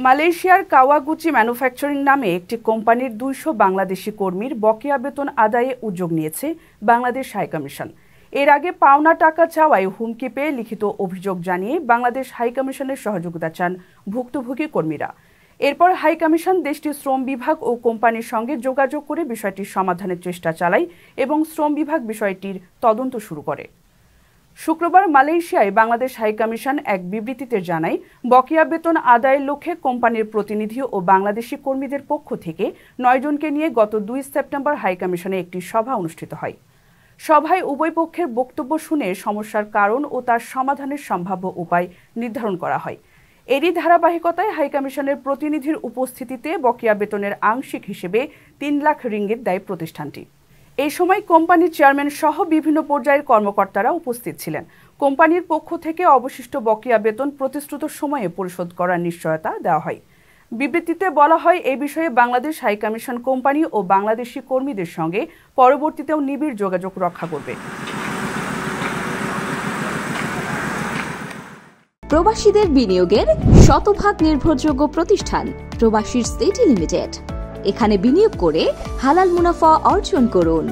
মালয়েশিয়ার Kawaguchi manufacturing নামে একটি কোম্পানির ২০০ বাংলাদেশি কর্মীর বকেয়া বেতন আদায়ে উদ্যোগ নিয়েছে বাংলাদেশ হাইকমিশন। এর আগে পাওনা টাকা চাওয়ায় হুমকি পেয়ে লিখিত অভিযোগ জানিয়ে বাংলাদেশ হাইকমিশনের সহযোগিতা চান ভুক্তভোগী কর্মীরা। এরপর হাইকমিশন দেশটির শ্রম বিভাগ ও কোম্পানির সঙ্গে যোগাযোগ করে বিষয়টির সমাধানের চেষ্টা চালায় এবং শ্রম বিভাগ বিষয়টির তদন্ত শুরু করে। শুক্রবার মালয়েশিয়ায় বাংলাদেশ হাইকমিশন এক বিবৃতিতে জানায়, বকেয়া বেতন আদায়ের লক্ষ্যে কোম্পানির প্রতিনিধি ও বাংলাদেশি কর্মীদের পক্ষ থেকে ৯ জনকে নিয়ে গত ২ সেপ্টেম্বর হাইকমিশনে একটি সভা অনুষ্ঠিত হয়। সভায় উভয় পক্ষের বক্তব্য শুনে সমস্যার কারণ ও তার সমাধানের সম্ভাব্য উপায় নির্ধারণ করা হয়। এরই ধারাবাহিকতায় হাইকমিশনের প্রতিনিধির উপস্থিতিতে বকেয়া বেতনের আংশিক হিসেবে ৩ লাখ রিঙ্গিত দেয় প্রতিষ্ঠানটি। এই সময় কোম্পানির চেয়ারম্যান সহ বিভিন্ন পর্যায়ের কর্মকর্তারা উপস্থিত ছিলেন। কোম্পানির পক্ষ থেকে অবশিষ্ট বকেয়া বেতন প্রতিশ্রুত সময়ে পরিশোধ করার নিশ্চয়তা দেওয়া হয়। বিবৃতিতে বলা হয়, এই বিষয়ে বাংলাদেশ হাইকমিশন কোম্পানি ও বাংলাদেশি কর্মীদের সঙ্গে পরবর্তীতেও নিবিড় যোগাযোগ রক্ষা করবে। প্রবাসীদের বিনিয়োগের শতভাগ নির্ভরযোগ্য প্রতিষ্ঠান প্রবাসীর সিটি লিমিটেড। এখানে বিনিয়োগ করে হালাল মুনাফা অর্জন করুন।